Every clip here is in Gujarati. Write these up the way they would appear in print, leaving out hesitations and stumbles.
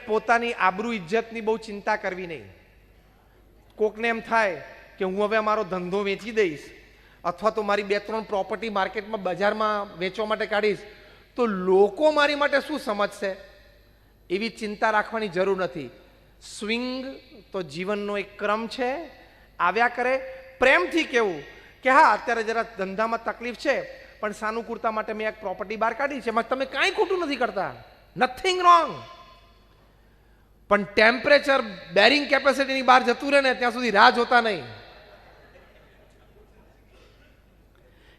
પોતાની આબરૂ ઇજ્જતની બહુ ચિંતા કરવી નહીં. કોકને એમ થાય કે હું હવે મારો ધંધો વેચી દઈશ અથવા તો મારી 2-3 પ્રોપર્ટી માર્કેટમાં બજારમાં વેચવા માટે કાઢીશ તો લોકો મારી માટે શું સમજશે, એવી ચિંતા રાખવાની જરૂર નથી. સ્વિંગ તો જીવનનો એક ક્રમ છે, આવ્યા કરે. પ્રેમથી કહેવું કે હા અત્યારે જરા ધંધામાં તકલીફ છે પણ સાનુકૂળતા માટે મેં એક પ્રોપર્ટી બહાર કાઢી છે, એમાં તમે કાંઈ ખોટું નથી કરતા, નથિંગ રોંગ. પણ ટેમ્પરેચર બેરિંગ કેપેસિટીની બહાર જતું રહે ને ત્યાં સુધી રાહ જોતા નહીં,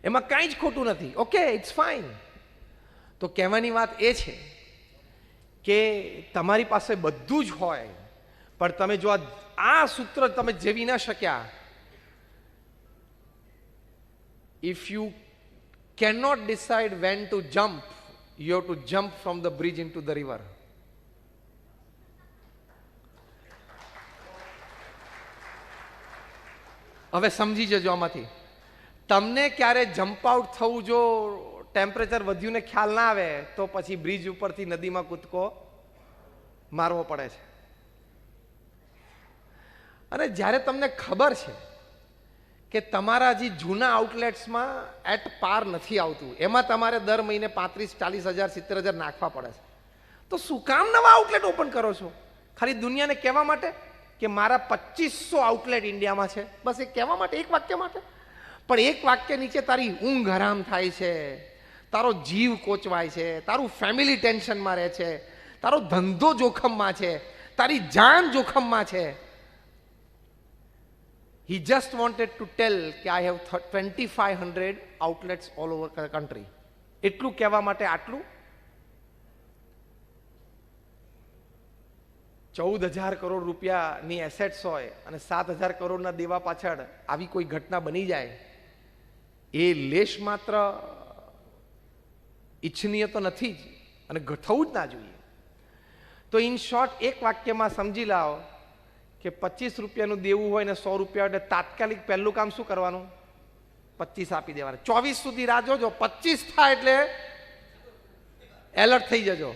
એમાં કાંઈ જ ખોટું નથી. Okay, it's fine. તો કહેવાની વાત એ છે કે તમારી પાસે બધું જ હોય પણ તમે જો આ સૂત્ર તમે જેવી ન શક્યા, if you cannot decide when to jump, you have to jump from the bridge into the river. હવે સમજી જજો આમાંથી. તમને ક્યારે જમ્પ આઉટ થવું જો ટેમ્પરેચર વધ્યું ને ખ્યાલ ના આવે તો પછી બ્રિજ ઉપરથી નદીમાં કૂદકો મારવો પડે છે. અને જ્યારે તમને ખબર છે કે તમારા જે જૂના આઉટલેટ્સમાં એટ પાર નથી આવતું, એમાં તમારે દર મહિને 35-40 હજાર 70 હજાર નાખવા પડે છે, તો શું કામ નવા આઉટલેટ ઓપન કરો છો? ખાલી દુનિયાને કહેવા માટે કે મારા 2500 આઉટલેટ ઇન્ડિયામાં છે, બસ એ કહેવા માટે, એક વાક્ય માટે? પણ એક વાક્ય નીચે તારી ઊંઘ હરામ થાય છે, તારો જીવ કોચવાય છે, તારું ફેમિલી ટેન્શનમાં રહે છે, તારો ધંધો જોખમમાં છે, તારી જાન જોખમમાં છે. He just wanted to tell કે I have 2500 outlets all over the country. એટલું કહેવા માટે આટલું? 14,000 કરોડ રૂપિયાની એસેટ્સ હોય અને 7,000 કરોડના દેવા પાછળ આવી કોઈ ઘટના બની જાય, એ લેશ માત્ર ઈચ્છનીય તો નથી જ અને થવું જ ના જોઈએ. તો ઇન શોર્ટ એક વાક્યમાં સમજી લાવો કે 25 રૂપિયાનું દેવું હોય ને 100 રૂપિયા એટલે તાત્કાલિક પહેલું કામ શું કરવાનું? 25 આપી દેવાના. 24 સુધી રાહ જોજો, 25 થાય એટલે એલર્ટ થઈ જજો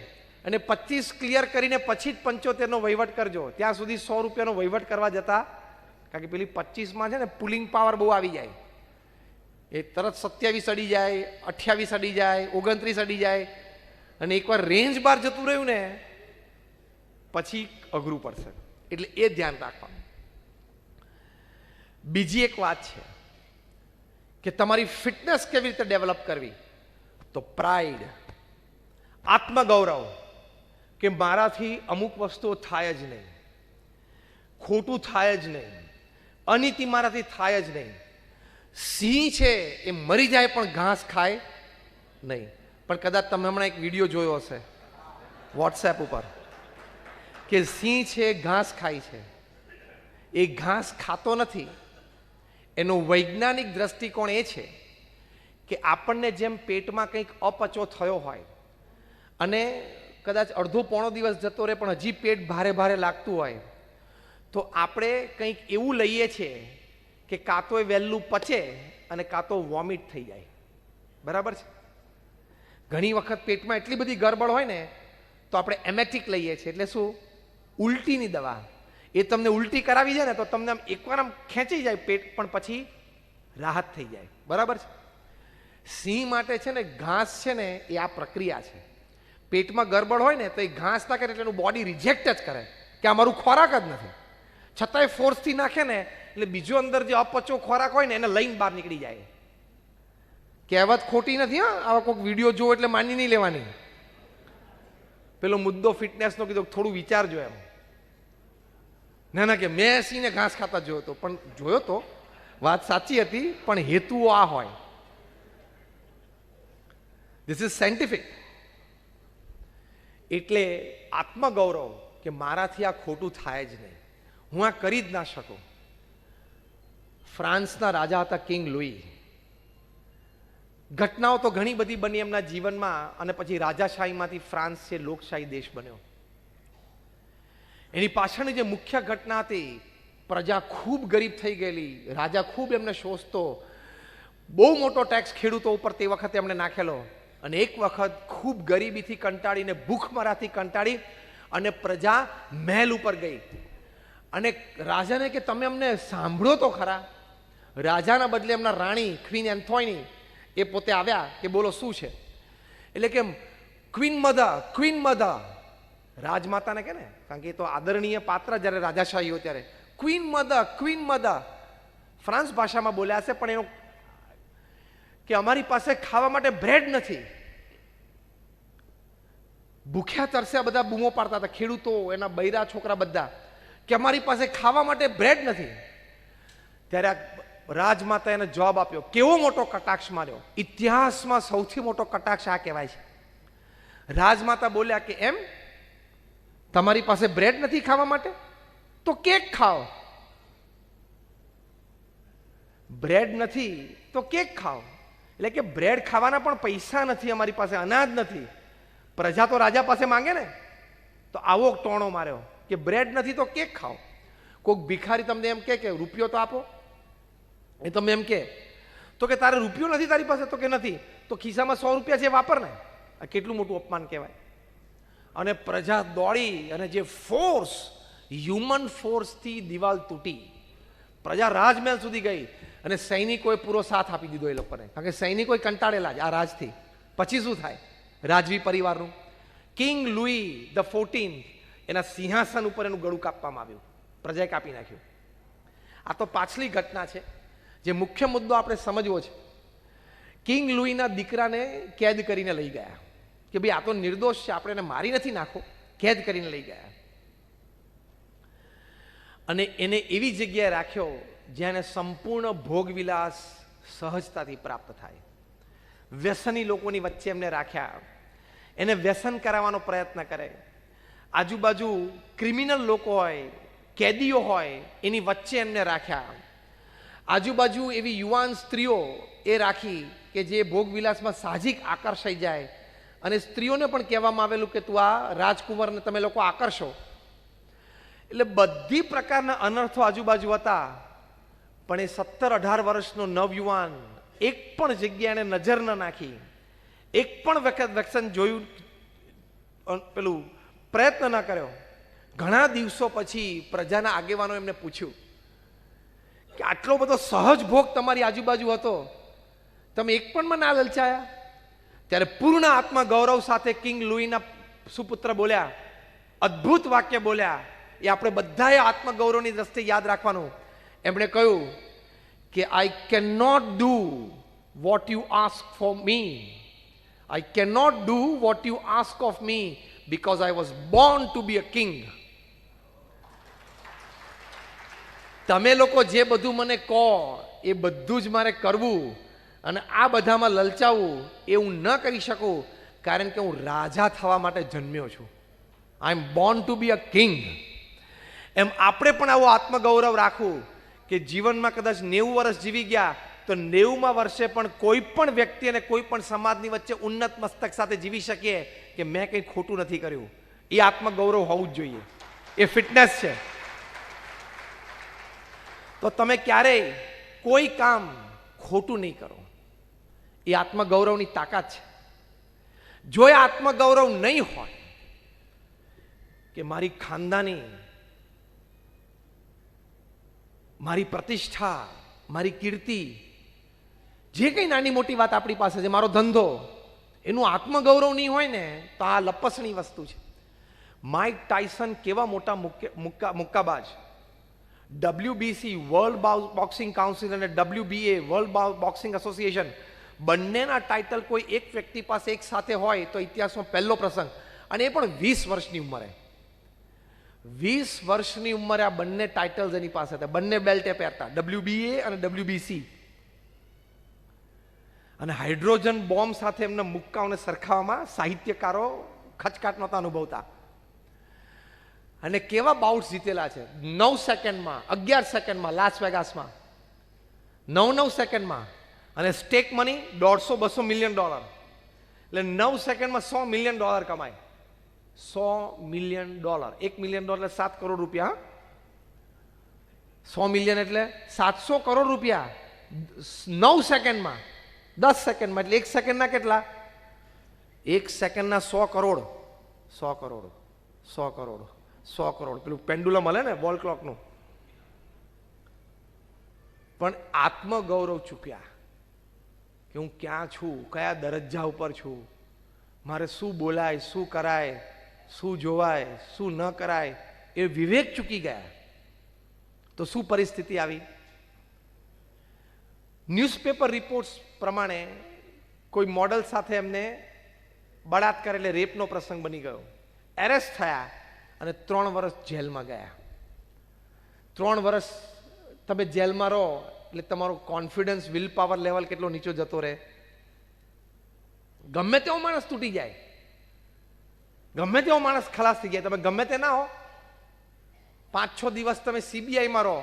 અને 25 ક્લિયર કરીને પછી જ 75નો વહીવટ કરજો. ત્યાં સુધી 100 રૂપિયાનો વહીવટ કરવા જતા, કારણ કે પેલી 25માં છે ને પુલિંગ પાવર બહુ આવી જાય, એ તરત 27 અડી જાય, 28 અડી જાય, 29 અડી જાય અને એકવાર રેન્જ બહાર જતું રહ્યું ને પછી અઘરું પડશે. એટલે એ ધ્યાન રાખવાનું. બીજી એક વાત છે કે તમારી ફિટનેસ કેવી રીતે ડેવલપ કરવી, તો પ્રાઇડ, આત્મગૌરવ, કે મારાથી અમુક વસ્તુઓ થાય જ નહીં, ખોટું થાય જ નહીં, અનીતિ મારાથી થાય જ નહીં. સિંહ છે એ મરી જાય પણ ઘાસ ખાય નહીં. પણ કદાચ તમે હમણાં એક વિડીયો જોયો હશે વોટ્સએપ ઉપર કે સિંહ છે ઘાસ ખાય છે. એ ઘાસ ખાતો નથી. એનો વૈજ્ઞાનિક દ્રષ્ટિકોણ એ છે કે આપણને જેમ પેટમાં કંઈક અપચો થયો હોય અને કદાચ અડધો-પોણો દિવસ જતો રહે પણ હજી પેટ ભારે ભારે લાગતું હોય તો આપણે કંઈક એવું લઈએ છીએ કે કાં તો એ વહેલું પચે અને કાં તો વોમિટ થઈ જાય. બરાબર છે? ઘણી વખત પેટમાં એટલી બધી ગરબડ હોય ને તો આપણે એમેટિક લઈએ છીએ, એટલે શું? ઉલટીની દવા. એ તમને ઉલટી કરાવી જાય ને તો તમને આમ એકવાર આમ ખેંચી જાય પેટ, પણ પછી રાહત થઈ જાય. બરાબર છે? સિંહ માટે છે ને ઘાસ છે ને એ આ પ્રક્રિયા છે. પેટમાં ગરબડ હોય ને તો એ ઘાસ ના કરે એટલે એનું બોડી રિજેક્ટ જ કરે કે આ મારું ખોરાક જ નથી, છતાંય ફોર્સથી નાખે ને એટલે બીજો અંદર જે અપચો ખોરાક હોય ને એને લઈને બહાર નીકળી જાય. કહેવત ખોટી નથી. હા, આવા કોઈક વિડીયો જોવો એટલે માની નહીં લેવાની. પેલો મુદ્દો ફિટનેસનો કીધો, થોડું વિચારજો એમ. ના કે મેં સિંહને ઘાસ ખાતા જોયો તો, પણ જોયો તો વાત સાચી હતી પણ હેતુઓ આ હોય. This is scientific. એટલે આત્મગૌરવ કે મારાથી આ ખોટું થાય જ નહીં, હું આ કરી જ ના શકું. ફ્રાન્સના રાજા હતા કિંગ લુઈ. ઘટનાઓ તો ઘણી બધી બની એમના જીવનમાં અને પછી રાજાશાહીમાંથી ફ્રાન્સ છે લોકશાહી દેશ બન્યો. એની પાછળની જે મુખ્ય ઘટના હતી, પ્રજા ખૂબ ગરીબ થઈ ગયેલી, રાજા ખૂબ એમને શોષતો, બહુ મોટો ટેક્સ ખેડૂતો ઉપર તે વખતે એમણે નાખેલો અને એક વખત ખૂબ ગરીબીથી કંટાળીને ભૂખમરાથી કંટાળી અને પ્રજા મહેલ ઉપર ગઈ અને રાજાને કે તમે અમને સાંભળો તો ખરા. રાજાના બદલે એમના રાણી ક્વીન એન્થોની એ પોતે આવ્યા કે બોલો શું છે. એટલે કે ક્વીન મધર રાજમાતાને કે ને, કારણ કે એ તો આદરણીય પાત્ર જ્યારે રાજાશાહી હોય ત્યારે ક્વીન મધર ફ્રાન્સ ભાષામાં બોલ્યા છે, પણ એનો કે અમારી પાસે ખાવા માટે બ્રેડ નથી. ભૂખ્યા તરસ્યા બધા બૂમો પાડતા હતા, ખેડૂતો, એના બૈરા છોકરા બધા, કે અમારી પાસે ખાવા માટે બ્રેડ નથી. ત્યારે આ રાજમાતા એને જવાબ આપ્યો, કેવો મોટો કટાક્ષ માર્યો. ઇતિહાસમાં સૌથી મોટો કટાક્ષ આ કહેવાય છે. રાજમાતા બોલ્યા કે એમ તમારી પાસે બ્રેડ નથી ખાવા માટે, તો કેક ખાઓ. બ્રેડ નથી તો કેક ખાઓ. એટલે કે બ્રેડ ખાવાના પણ પૈસા નથી અમારી પાસે, અનાજ નથી. પ્રજા તો રાજા પાસે માંગે ને, તો આવો ટોણો માર્યો કે બ્રેડ નથી તો કેક ખાઓ. કોઈક ભિખારી તમને એમ કે રૂપિયો તો આપો, એ તમે એમ તો કે તારે રૂપિયો નથી તારી પાસે, તો કે નથી, તો ખિસ્સામાં 100 રૂપિયા છે વાપર ને. આ કેટલું મોટું અપમાન કહેવાય. અને પ્રજા દોડી અને જે ફોર્સ, હ્યુમન ફોર્સથી દિવાલ તૂટી, પ્રજા રાજમહેલ સુધી ગઈ અને સૈનિકોએ પૂરો સાથ આપી દીધો એ લોકોને, કારણ કે સૈનિકો કંટાળેલા જ આ રાજથી. પછી શું થાય રાજવી પરિવારનું? કિંગ લુઈ ધ 14 એના સિંહાસન ઉપર એનું ગળું કાપવામાં આવ્યું, પ્રજાએ કાપી નાખ્યું. આ તો પાછલી ઘટના છે. જે મુખ્ય મુદ્દો આપણે સમજવો છે, કિંગ લુઈના દીકરાને કેદ કરીને લઈ ગયા કે ભાઈ આ તો નિર્દોષ છે, આપણે એને મારી નથી નાખો, કેદ કરીને લઈ ગયા. અને એને એવી જગ્યાએ રાખ્યો જ્યાં એને સંપૂર્ણ ભોગવિલાસ સહજતાથી પ્રાપ્ત થાય. વ્યસની લોકોની વચ્ચે એમને રાખ્યા, એને વ્યસન કરાવવાનો પ્રયત્ન કરે. આજુબાજુ ક્રિમિનલ લોકો હોય, કેદીઓ હોય, એની વચ્ચે એમને રાખ્યા. આજુબાજુ એવી યુવાન સ્ત્રીઓ એ રાખી કે જે ભોગવિલાસમાં સાહજિક આકર્ષાઈ જાય, અને સ્ત્રીઓને પણ કહેવામાં આવેલું કે તું આ રાજકુંવરને તમે લોકો આકર્ષો. એટલે બધી પ્રકારના અનર્થો આજુબાજુ હતા. પણ એ 17-18 વર્ષનો નવયુવાન એક પણ જગ્યાએ એને નજર ન નાખી, એક પણ વખત વ્યસન જોયું, પેલું પ્રયત્ન ન કર્યો. ઘણા દિવસો પછી પ્રજાના આગેવાનો એમને પૂછ્યું કે આટલો બધો સહજ ભોગ તમારી આજુબાજુ હતો, તમે એક પણ માં ના લલચાયા? ત્યારે પૂર્ણ આત્મગૌરવ સાથે કિંગ લુઈના સુપુત્ર બોલ્યા, અદ્ભુત વાક્ય બોલ્યા, એ આપણે બધાએ આત્મગૌરવની દ્રષ્ટિએ યાદ રાખવાનું. એમણે કહ્યું કે I can not do what you ask for me, I can not do what you ask of me because I was born to be a king. તમે લોકો જે બધું મને કહો એ બધું જ મારે કરવું, અને આ બધામાં લલચાવું એ હું ન કરી શકું, કારણ કે હું રાજા થવા માટે જન્મ્યો છું. I am born to be a king. એમ આપણે પણ આવો આત્મગૌરવ રાખવું કે જીવનમાં કદાચ 90 વર્ષ જીવી ગયા તો 90મા વર્ષે પણ કોઈ પણ વ્યક્તિ અને કોઈ પણ સમાજની વચ્ચે ઉન્નત મસ્તક સાથે જીવી શકીએ કે મેં કંઈ ખોટું નથી કર્યું. એ આત્મગૌરવ હોવું જ જોઈએ, એ ફિટનેસ છે. તો તમે ક્યારેય કોઈ કામ ખોટું નહીં કરો, એ આત્મગૌરવની તાકાત છે. જો એ આત્મગૌરવ નહીં હોય કે મારી ખાનદાની, મારી પ્રતિષ્ઠા, મારી કીર્તિ, જે કંઈ નાની મોટી વાત આપણી પાસે છે, મારો ધંધો, એનું આત્મગૌરવ નહીં હોય ને તો આ લપસણી વસ્તુ છે. માઇક ટાયસન કેવા મોટા મુક્કાબાજ, WBC વર્લ્ડ બોક્સિંગ કાઉન્સિલ અને WBA વર્લ્ડ બોક્સિંગ એસોસિએશન બંનેના ટાઇટલ કોઈ એક વ્યક્તિ પાસે એક સાથે હોય તો ઇતિહાસમાં પહેલો પ્રસંગ, અને એ પણ 20 વર્ષની ઉંમરે. 20 વર્ષની ઉંમરે આ બંને ટાઇટલ્સ એની પાસે હતા, બંને બેલ્ટ એ પહેરતા, WBA અને WBC. અને હાઇડ્રોજન બોમ્બ સાથે એમના મુક્કાઓને સરખાવવામાં સાહિત્યકારો ખચકાટ નહોતા અનુભવતા. અને કેવા બાઉટ્સ જીતેલા છે, 9 સેકન્ડમાં, 11 સેકન્ડમાં, લાસ વેગાસમાં 9 સેકન્ડમાં. અને સ્ટેક મની $150-200 મિલિયન. એટલે 9 સેકન્ડમાં $100 મિલિયન કમાય. $100 મિલિયન, $1 મિલિયન એટલે 7 કરોડ રૂપિયા. 100 મિલિયન એટલે 700 કરોડ રૂપિયા 9 સેકન્ડમાં. 10 સેકન્ડમાં એટલે 1 સેકન્ડના કેટલા? 1 સેકન્ડના 100 કરોડ. 100 કરોડ. 100 કરોડ, 100 કરોડ, પેલું પેન્ડુલમ હલે ને બોલ ક્લોકનું. પણ આત્મગૌરવ ચૂક્યા કે હું ક્યાં છું, કયા દરજ્જા ઉપર છું, મારે શું બોલાય, શું કરાય, શું જોવાય, શું ન કરાય, એ વિવેક ચૂકી ગયા. તો શું પરિસ્થિતિ આવી? ન્યૂઝપેપર રિપોર્ટ્સ પ્રમાણે કોઈ મોડલ સાથે એમને બળાત્કાર એટલે રેપનો પ્રસંગ બની ગયો. એરેસ્ટ થયા અને 3 વર્ષ જેલમાં ગયા. 3 વર્ષ તમે જેલમાં રહો એટલે તમારો કોન્ફિડન્સ, વિલ પાવર લેવલ કેટલો નીચો જતો રહે. ગમે તેવો માણસ તૂટી જાય, ગમે તેવો માણસ ખલાસ થઈ જાય. તમે ગમે તે ના હો, 5-6 દિવસ તમે સીબીઆઈમાં રહો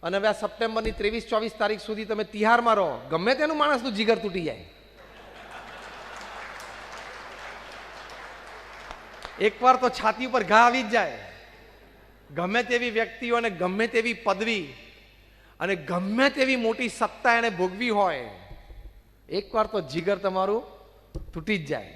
અને હવે આ સપ્ટેમ્બરની 23-24 તારીખ સુધી તમે તિહારમાં રહો, ગમે તેનું માણસનું જીગર તૂટી જાય. એકવાર તો છાતી ઉપર ઘા આવી જ જાય. ગમે તેવી વ્યક્તિઓ અને ગમે તેવી પદવી અને ગમે તેવી મોટી સત્તા એને ભોગવી હોય, એકવાર તો જીગર તમારું તૂટી જ જાય.